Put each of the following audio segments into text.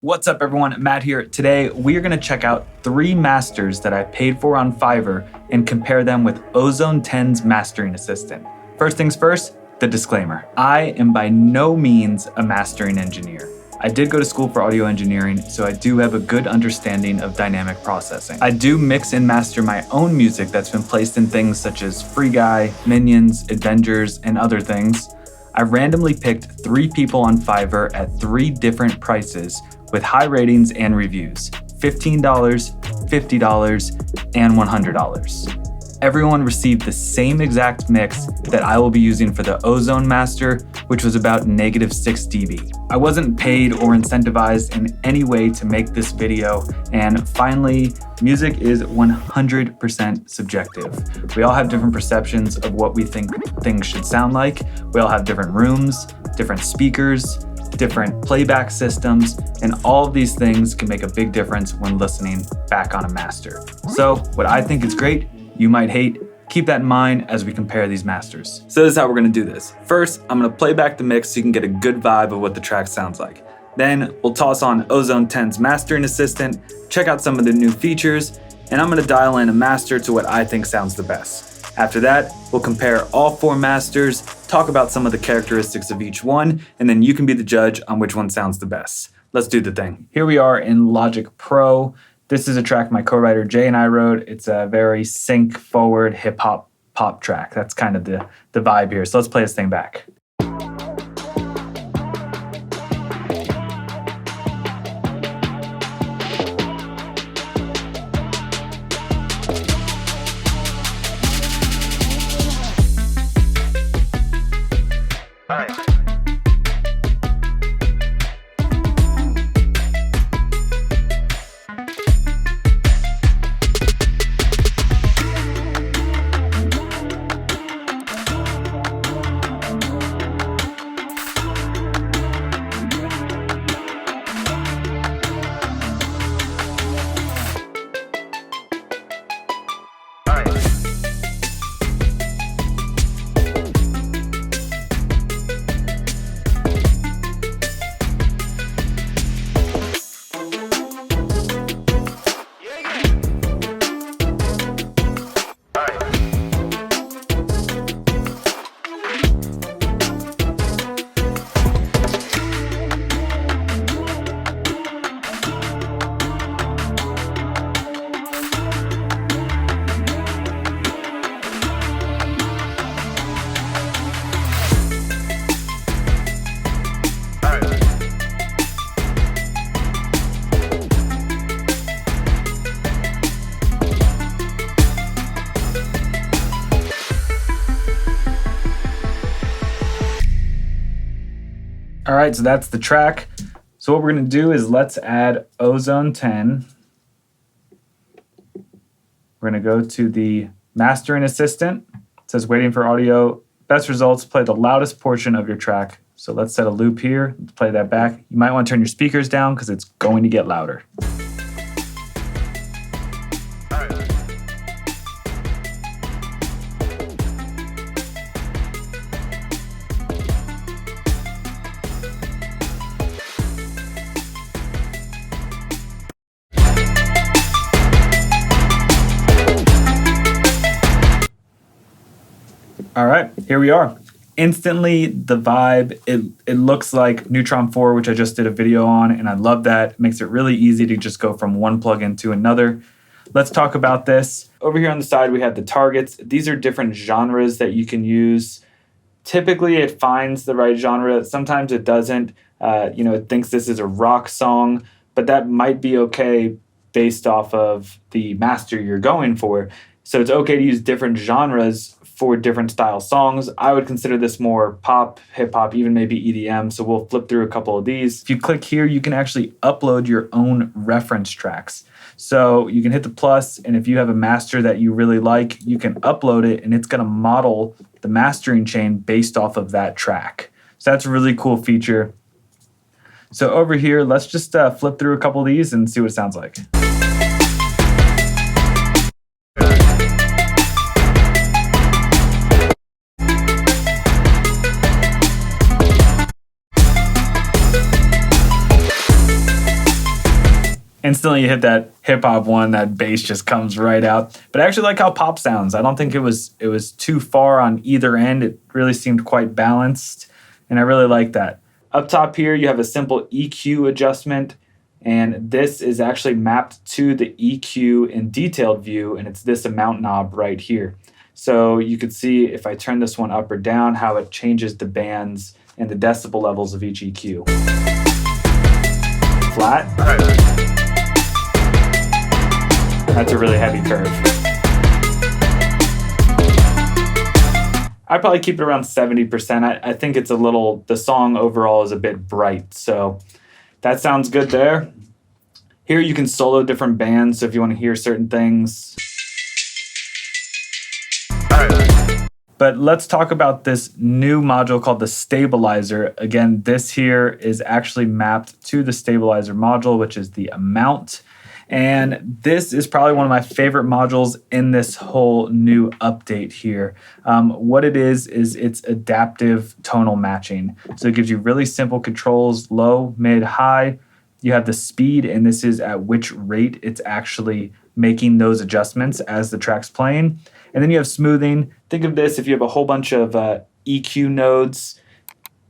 What's up everyone, Matt here. Today we are going to check out 3 masters that I paid for on Fiverr and compare them with Ozone 10's mastering assistant. First things first, the disclaimer. I am by no means a mastering engineer. I did go to school for audio engineering, so I do have a good understanding of dynamic processing. I do mix and master my own music that's been placed in things such as Free Guy, Minions, Avengers, and other things. I randomly picked 3 people on Fiverr at 3 different prices with high ratings and reviews, $15, $50, and $100. Everyone received the same exact mix that I will be using for the Ozone master, which was about -6 dB. I wasn't paid or incentivized in any way to make this video, and finally, music is 100% subjective. We all have different perceptions of what we think things should sound like. We all have different rooms, different speakers, different playback systems, and all of these things can make a big difference when listening back on a master. So what I think is great, you might hate. Keep that in mind as we compare these masters. So this is how we're gonna do this. First, I'm gonna play back the mix so you can get a good vibe of what the track sounds like. Then we'll toss on Ozone 10's mastering assistant, check out some of the new features, and I'm gonna dial in a master to what I think sounds the best. After that, we'll compare all 4 masters, talk about some of the characteristics of each one, and then you can be the judge on which one sounds the best. Let's do the thing. Here we are in Logic Pro. This is a track my co-writer Jay and I wrote. It's a very sync forward hip hop pop track. That's kind of the vibe here. So let's play this thing back. All right, so that's the track. So what we're gonna do is let's add Ozone 10. We're gonna go to the mastering assistant. It says waiting for audio. Best results, play the loudest portion of your track. So let's set a loop here, let's play that back. You might wanna turn your speakers down because it's going to get louder. All right, here we are. Instantly, the vibe, it looks like Neutron 4, which I just did a video on, and I love that. It makes it really easy to just go from one plugin to another. Let's talk about this. Over here on the side, we have the targets. These are different genres that you can use. Typically, it finds the right genre. Sometimes it doesn't. It thinks this is a rock song, but that might be okay based off of the master you're going for. So it's okay to use different genres for different style songs. I would consider this more pop, hip hop, even maybe EDM. So we'll flip through a couple of these. If you click here, you can actually upload your own reference tracks. So you can hit the plus, and if you have a master that you really like, you can upload it and it's gonna model the mastering chain based off of that track. So that's a really cool feature. So over here, let's just flip through a couple of these and see what it sounds like. Instantly you hit that hip hop one, that bass just comes right out. But I actually like how pop sounds. I don't think it was too far on either end. It really seemed quite balanced, and I really like that. Up top here, you have a simple EQ adjustment, and this is actually mapped to the EQ in detailed view, and it's this amount knob right here. So you can see if I turn this one up or down, how it changes the bands and the decibel levels of each EQ. Flat. That's a really heavy curve. I'd probably keep it around 70%. I think it's the song overall is a bit bright, so that sounds good there. Here you can solo different bands, so if you want to hear certain things. But let's talk about this new module called the stabilizer. Again, this here is actually mapped to the stabilizer module, which is the amount. And this is probably one of my favorite modules in this whole new update here. What it is it's adaptive tonal matching. So it gives you really simple controls, low, mid, high. You have the speed, and this is at which rate it's actually making those adjustments as the track's playing. And then you have smoothing. Think of this, if you have a whole bunch of EQ nodes,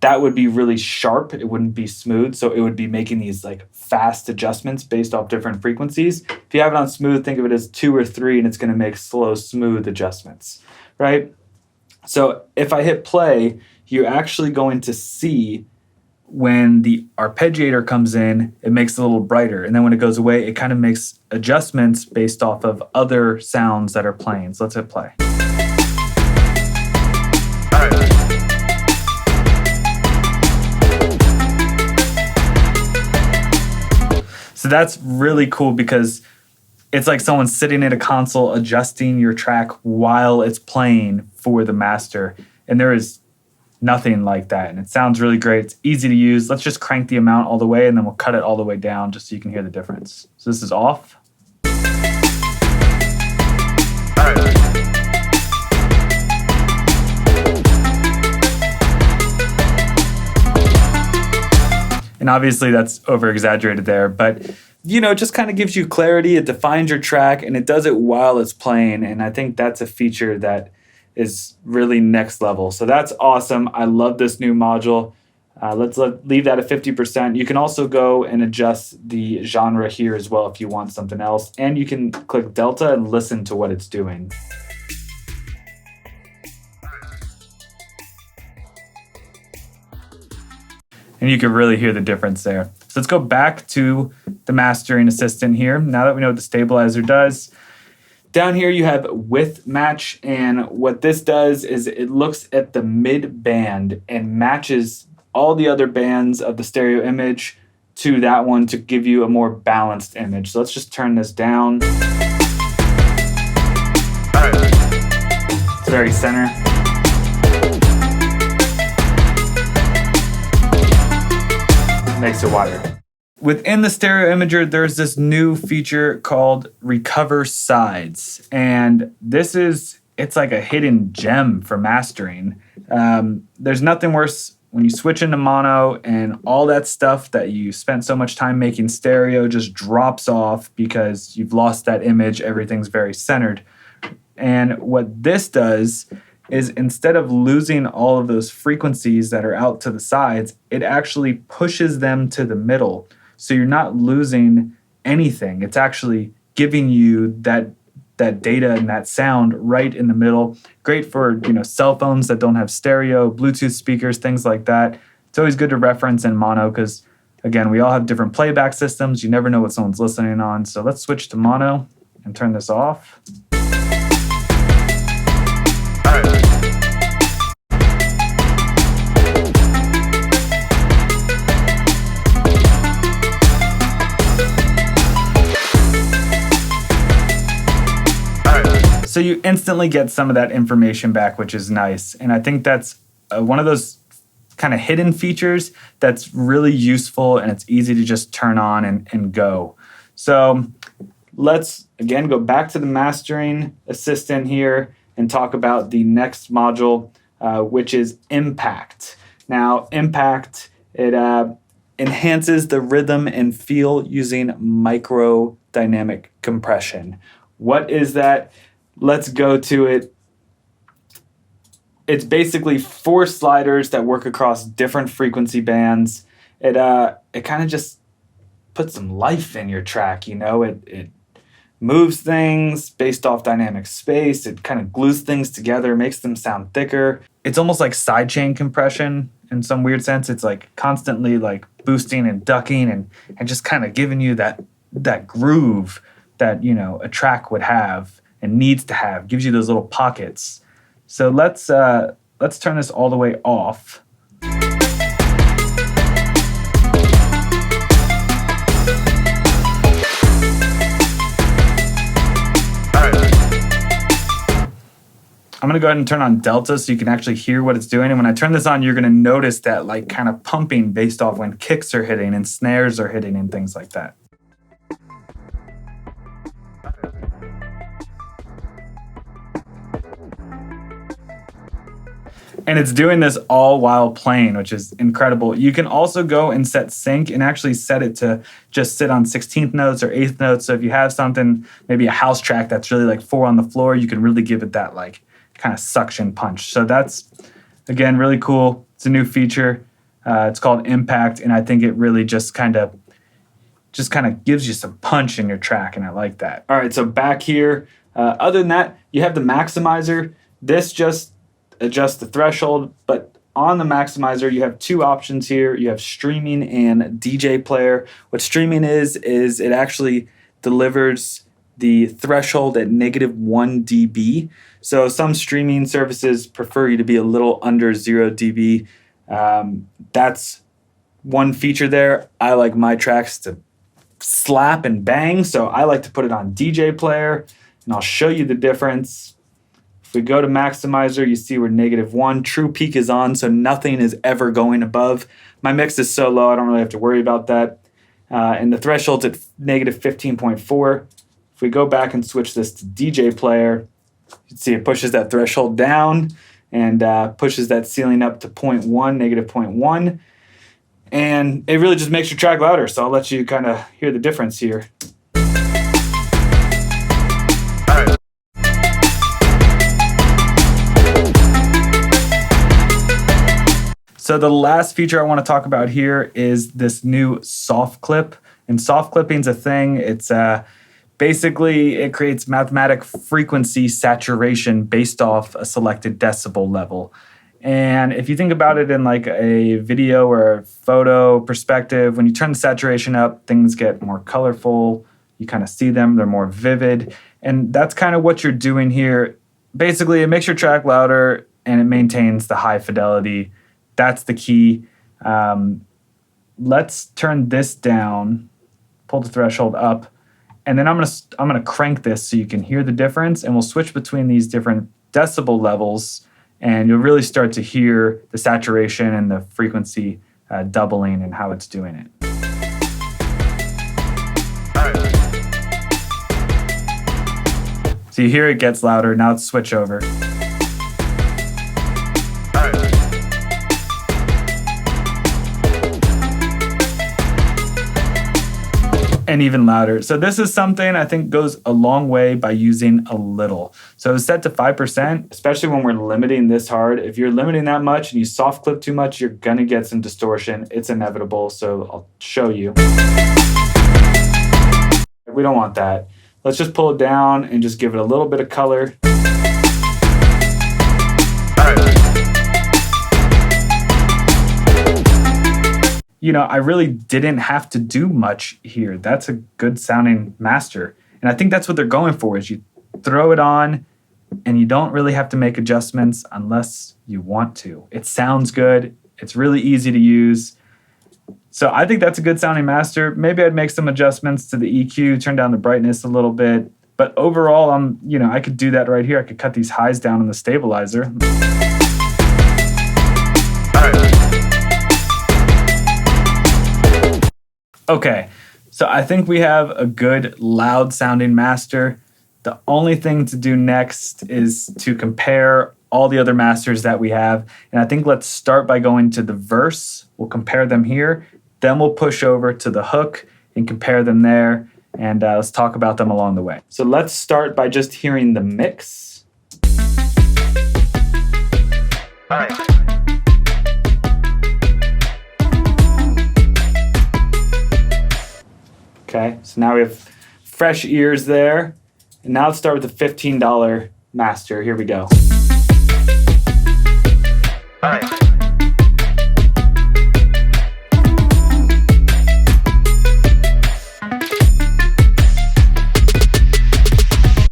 that would be really sharp. It wouldn't be smooth. So it would be making these like fast adjustments based off different frequencies. If you have it on smooth, think of it as 2 or 3, and it's going to make slow, smooth adjustments, right? So if I hit play, you're actually going to see when the arpeggiator comes in, it makes it a little brighter. And then when it goes away, it kind of makes adjustments based off of other sounds that are playing. So let's hit play. So that's really cool because it's like someone sitting at a console adjusting your track while it's playing for the master. And there is nothing like that. And it sounds really great. It's easy to use. Let's just crank the amount all the way, and then we'll cut it all the way down just so you can hear the difference. So this is off. And obviously that's over exaggerated there, but you know, it just kind of gives you clarity. It defines your track, and it does it while it's playing. And I think that's a feature that is really next level. So that's awesome. I love this new module. Let's leave that at 50%. You can also go and adjust the genre here as well if you want something else. And you can click Delta and listen to what it's doing. And you can really hear the difference there. So let's go back to the mastering assistant here. Now that we know what the stabilizer does, down here you have width match, and what this does is it looks at the mid band and matches all the other bands of the stereo image to that one to give you a more balanced image. So let's just turn this down. It's very center. Makes it wider. Within the stereo imager, there's this new feature called Recover Sides. And it's like a hidden gem for mastering. There's nothing worse when you switch into mono and all that stuff that you spent so much time making stereo just drops off because you've lost that image. Everything's very centered. And what this does is instead of losing all of those frequencies that are out to the sides, it actually pushes them to the middle. So you're not losing anything. It's actually giving you that data and that sound right in the middle. Great for, cell phones that don't have stereo, Bluetooth speakers, things like that. It's always good to reference in mono because, again, we all have different playback systems. You never know what someone's listening on. So let's switch to mono and turn this off. So you instantly get some of that information back, which is nice. And I think that's one of those kind of hidden features that's really useful, and it's easy to just turn on and go. So let's, again, go back to the mastering assistant here and talk about the next module, which is Impact. Now, Impact, it enhances the rhythm and feel using micro dynamic compression. What is that? Let's go to it. It's basically 4 sliders that work across different frequency bands. It kind of just puts some life in your track, you know? It moves things based off dynamic space. It kind of glues things together, makes them sound thicker. It's almost like sidechain compression in some weird sense. It's like constantly like boosting and ducking and just kind of giving you that groove that, you know, a track would have and needs to have. Gives you those little pockets. So let's turn this all the way off. I'm gonna go ahead and turn on Delta so you can actually hear what it's doing. And when I turn this on, you're gonna notice that like kind of pumping based off when kicks are hitting and snares are hitting and things like that. And it's doing this all while playing, which is incredible. You can also go and set sync and actually set it to just sit on 16th notes or 8th notes. So if you have something, maybe a house track that's really like 4 on the floor, you can really give it that like kind of suction punch. So that's, again, really cool. It's a new feature. It's called Impact, and I think it really just kind of gives you some punch in your track, and I like that. All right, so back here, other than that, you have the maximizer. This just adjusts the threshold, but on the maximizer, you have 2 options here. You have streaming and DJ player. What streaming is it actually delivers the threshold at -1 dB. So some streaming services prefer you to be a little under 0 dB. That's one feature there. I like my tracks to slap and bang, so I like to put it on DJ player, and I'll show you the difference. If we go to maximizer, you see we're -1. True peak is on, so nothing is ever going above. My mix is so low, I don't really have to worry about that. And the threshold's at -15.4. If we go back and switch this to DJ player, you can see it pushes that threshold down and pushes that ceiling up to -0.1. And it really just makes your track louder. So I'll let you kind of hear the difference here. So the last feature I want to talk about here is this new soft clip. And soft clipping is a thing. It's basically, it creates mathematic frequency saturation based off a selected decibel level. And if you think about it in like a video or a photo perspective, when you turn the saturation up, things get more colorful. You kind of see them, they're more vivid. And that's kind of what you're doing here. Basically, it makes your track louder and it maintains the high fidelity. That's the key. Let's turn this down, pull the threshold up, and then I'm gonna crank this so you can hear the difference, and we'll switch between these different decibel levels, and you'll really start to hear the saturation and the frequency doubling and how it's doing it. So you hear it gets louder. Now let's switch over. And even louder. So this is something I think goes a long way by using a little. So it's set to 5%, especially when we're limiting this hard. If you're limiting that much and you soft clip too much, you're gonna get some distortion. It's inevitable, so I'll show you. We don't want that. Let's just pull it down and just give it a little bit of color. You know, I really didn't have to do much here. That's a good sounding master. And I think that's what they're going for, is you throw it on and you don't really have to make adjustments unless you want to. It sounds good. It's really easy to use. So I think that's a good sounding master. Maybe I'd make some adjustments to the EQ, turn down the brightness a little bit. But overall, I could do that right here. I could cut these highs down on the stabilizer. Okay, so I think we have a good loud sounding master. The only thing to do next is to compare all the other masters that we have. And I think let's start by going to the verse. We'll compare them here. Then we'll push over to the hook and compare them there, and let's talk about them along the way. So let's start by just hearing the mix. All right. Okay, so now we have fresh ears there. And now let's start with the $15 master. Here we go. All right.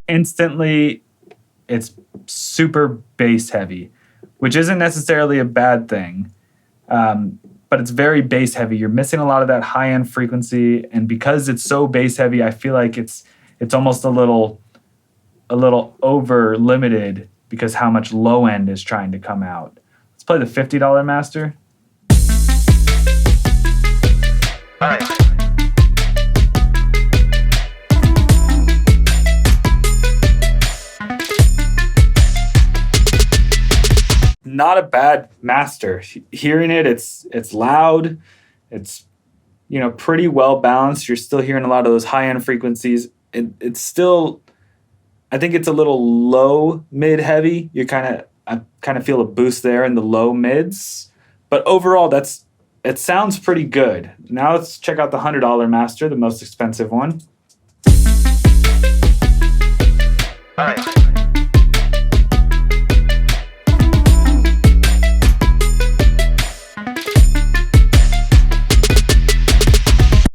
Instantly, it's super bass heavy, which isn't necessarily a bad thing, but it's very bass heavy. You're missing a lot of that high end frequency, and because it's so bass heavy, I feel like it's almost a little over limited because how much low end is trying to come out. Let's play the $50 master. All right. Not a bad master. Hearing it, it's loud. It's pretty well balanced. You're still hearing a lot of those high end frequencies. It's still, I think it's a little low mid heavy. I kind of feel a boost there in the low mids. But overall, it sounds pretty good. Now let's check out the $100 master, the most expensive one. All right.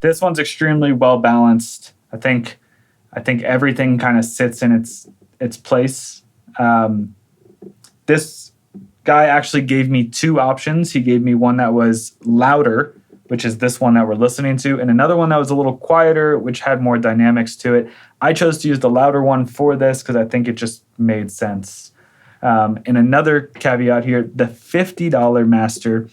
This one's extremely well balanced. I think everything kind of sits in its place. This guy actually gave me two options. He gave me one that was louder, which is this one that we're listening to, and another one that was a little quieter, which had more dynamics to it. I chose to use the louder one for this because I think it just made sense. And another caveat here, the $50 master,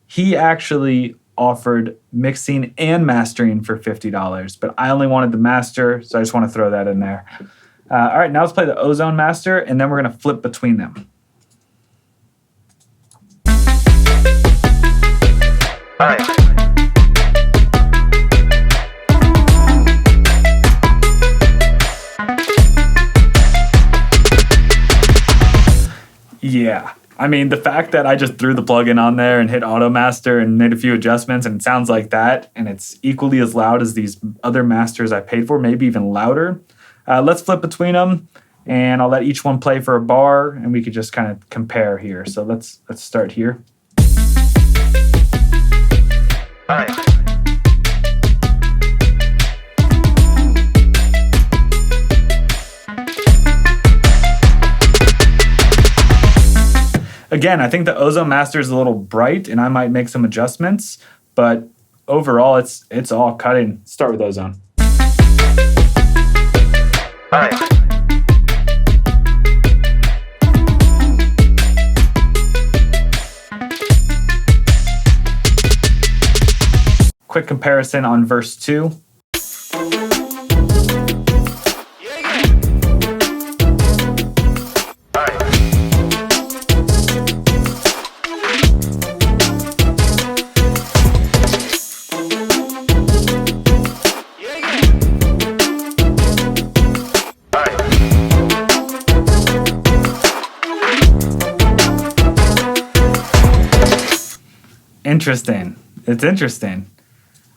he actually offered mixing and mastering for $50, but I only wanted the master, so I just want to throw that in there. All right, now let's play the Ozone master, and then we're going to flip between them. All right. Yeah. I mean, the fact that I just threw the plugin on there and hit Auto Master and made a few adjustments and it sounds like that, and it's equally as loud as these other masters I paid for, maybe even louder. Let's flip between them, and I'll let each one play for a bar, and we could just kind of compare here. So let's start here. All right. Again, I think the Ozone master is a little bright, and I might make some adjustments, but overall, it's all cutting. Start with Ozone. All right. Quick comparison on verse 2. Interesting. It's interesting.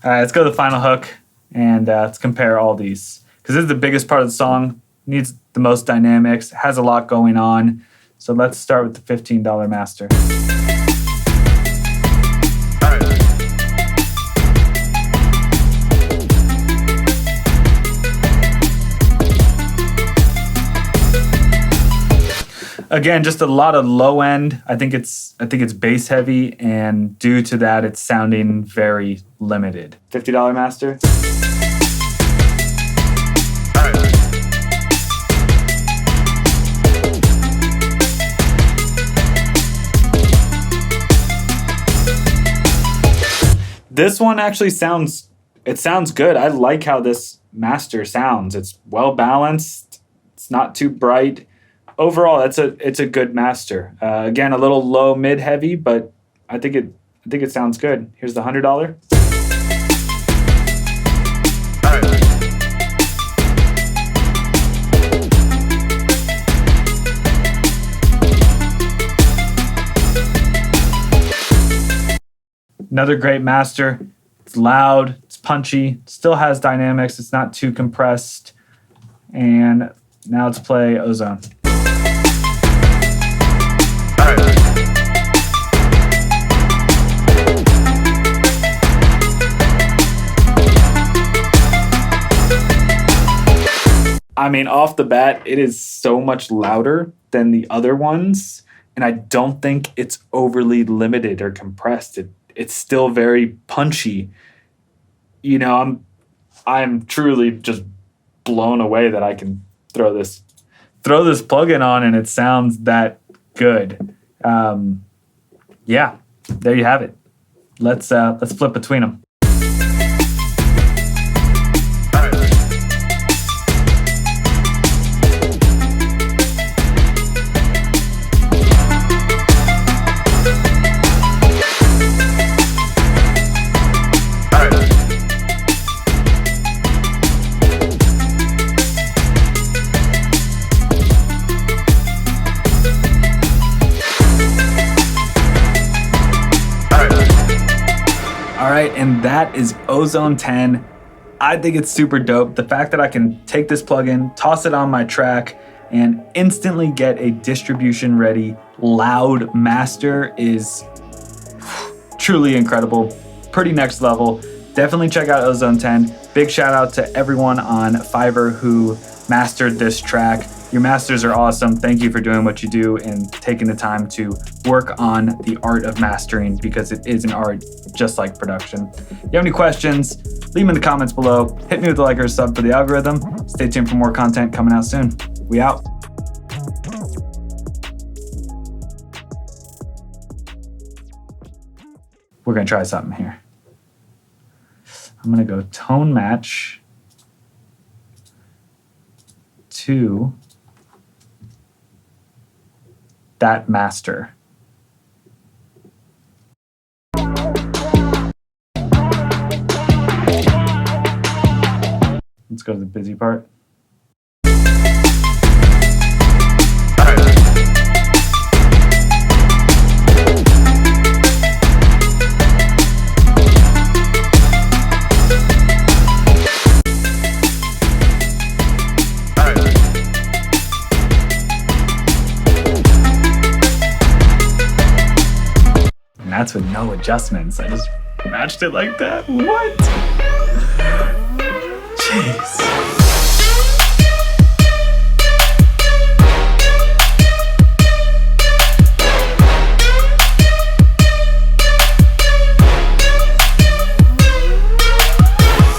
All right, let's go to the final hook and let's compare all these. Because this is the biggest part of the song, needs the most dynamics, has a lot going on. So let's start with the $15 master. Again, just a lot of low end. I think it's bass heavy, and due to that, it's sounding very limited. $50 master. This one actually sounds good. I like how this master sounds. It's well balanced. It's not too bright. Overall, it's a good master. Again, a little low mid heavy, but I think it sounds good. Here's the $100. Another great master. It's loud, it's punchy, still has dynamics, it's not too compressed. And now let's play Ozone. I mean, off the bat, it is so much louder than the other ones, and I don't think it's overly limited or compressed. It's still very punchy. You know, I'm truly just blown away that I can throw this plugin on and it sounds that good. Yeah, there you have it. Let's flip between them. All right, and that is Ozone 10. I think it's super dope. The fact that I can take this plugin, toss it on my track, and instantly get a distribution-ready, loud master is truly incredible. Pretty next level. Definitely check out Ozone 10. Big shout out to everyone on Fiverr who mastered this track. Your masters are awesome. Thank you for doing what you do and taking the time to work on the art of mastering, because it is an art just like production. If you have any questions, leave them in the comments below. Hit me with a like or a sub for the algorithm. Stay tuned for more content coming out soon. We out. We're gonna try something here. I'm gonna go tone match to that master. Let's go to the busy part. And that's with no adjustments. I just matched it like that. What?